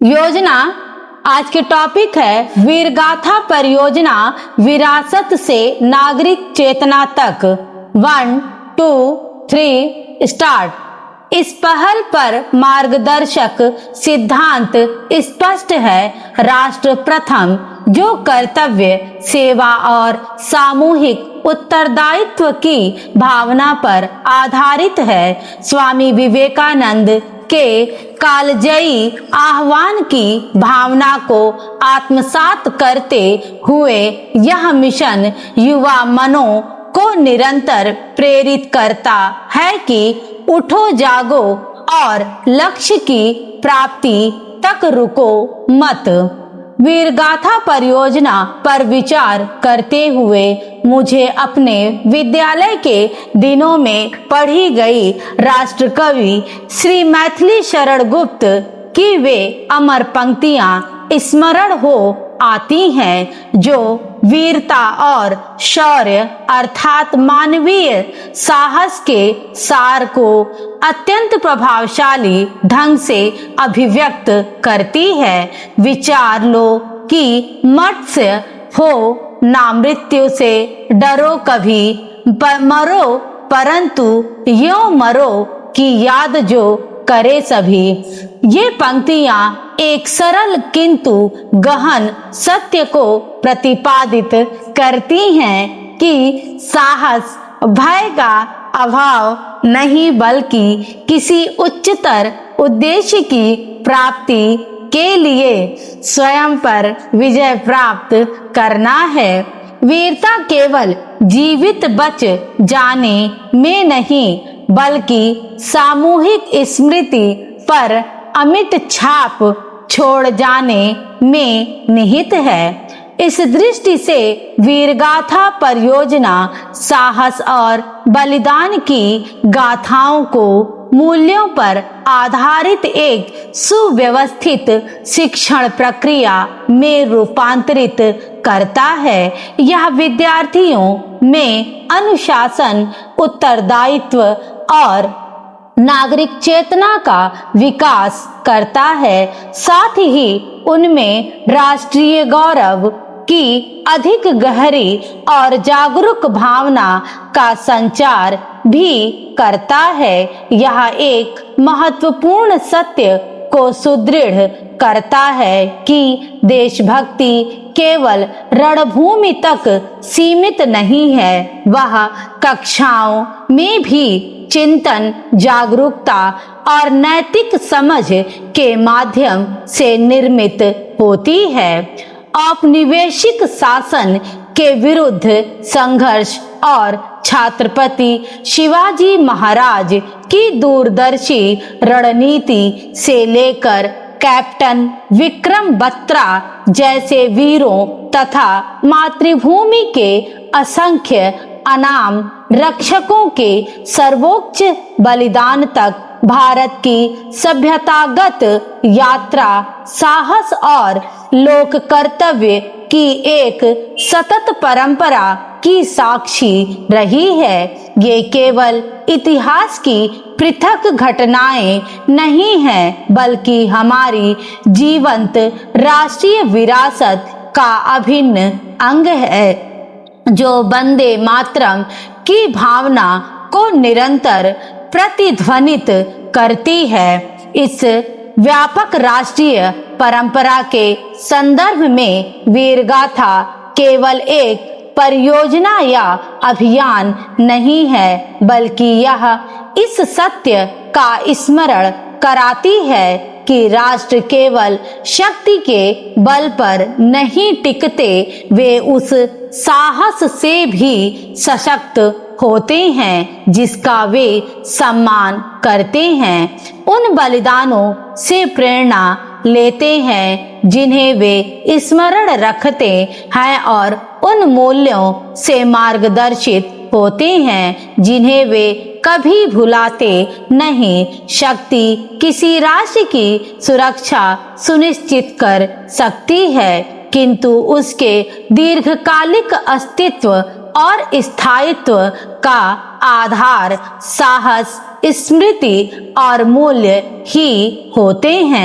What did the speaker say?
योजना। आज के टॉपिक है वीरगाथा परियोजना, विरासत से नागरिक चेतना तक। 1, 2, 3 स्टार्ट। इस पहल पर मार्गदर्शक सिद्धांत स्पष्ट है। राष्ट्र प्रथम, जो कर्तव्य, सेवा और सामूहिक उत्तरदायित्व की भावना पर आधारित है। स्वामी विवेकानंद के कालजयी आह्वान की भावना को आत्मसात करते हुए यह मिशन युवा मनों को निरंतर प्रेरित करता है कि उठो, जागो और लक्ष्य की प्राप्ति तक रुको मत। वीरगाथा परियोजना पर विचार करते हुए मुझे अपने विद्यालय के दिनों में पढ़ी गई राष्ट्रकवि श्री मैथिली शरण गुप्त की वे अमर पंक्तियां स्मरण हो आती हैं, जो वीरता और शौर्य अर्थात मानवीय साहस के सार को अत्यंत प्रभावशाली ढंग से अभिव्यक्त करती है। विचार लो कि मत्स्य हो ना मृत्यु से डरो, कभी मरो परंतु यों मरो की याद जो करे सभी। ये पंक्तियां एक सरल किंतु गहन सत्य को प्रतिपादित करती हैं कि साहस भय का अभाव नहीं, बल्कि किसी उच्चतर उद्देश्य की प्राप्ति के लिए स्वयं पर विजय प्राप्त करना है। वीरता केवल जीवित बच जाने में नहीं, बल्कि सामूहिक स्मृति पर अमिट छाप छोड़ जाने में निहित है। इस दृष्टि से वीरगाथा परियोजना साहस और बलिदान की गाथाओं को मूल्यों पर आधारित एक सुव्यवस्थित शिक्षण प्रक्रिया में रूपांतरित करता है। यह विद्यार्थियों में अनुशासन, उत्तरदायित्व और नागरिक चेतना का विकास करता है, साथ ही उनमें राष्ट्रीय गौरव की अधिक गहरी और जागरूक भावना का संचार भी करता है। यह एक महत्वपूर्ण सत्य को सुदृढ़ करता है कि देशभक्ति केवल रणभूमि तक सीमित नहीं है, वह कक्षाओं में भी चिंतन, जागरूकता और नैतिक समझ के माध्यम से निर्मित होती है। औपनिवेशिक शासन के विरुद्ध संघर्ष और छत्रपति शिवाजी महाराज की दूरदर्शी रणनीति से लेकर कैप्टन विक्रम बत्रा जैसे वीरों तथा मातृभूमि के असंख्य अनाम रक्षकों के सर्वोच्च बलिदान तक भारत की सभ्यतागत यात्रा साहस और लोक कर्तव्य की एक सतत परंपरा की साक्षी रही है। ये केवल इतिहास की पृथक घटनाएं नहीं हैं, बल्कि हमारी जीवंत राष्ट्रीय विरासत का अभिन्न अंग है, जो वंदे मातरम की भावना को निरंतर प्रतिध्वनित करती है। इस व्यापक राष्ट्रीय परंपरा के संदर्भ में वीरगाथा केवल एक परियोजना या अभियान नहीं है, बल्कि यह इस सत्य का स्मरण कराती है कि राष्ट्र केवल शक्ति के बल पर नहीं टिकते, वे उस साहस से भी सशक्त होते हैं जिसका वे सम्मान करते हैं। उन बलिदानों से प्रेरणा लेते हैं जिन्हें वे स्मरण रखते हैं और उन मूल्यों से मार्गदर्शित होते हैं जिन्हें वे कभी भुलाते नहीं। शक्ति किसी राष्ट्र की सुरक्षा सुनिश्चित कर सकती है, किंतु उसके दीर्घकालिक अस्तित्व और स्थायित्व का आधार साहस, स्मृति और मूल्य ही होते हैं।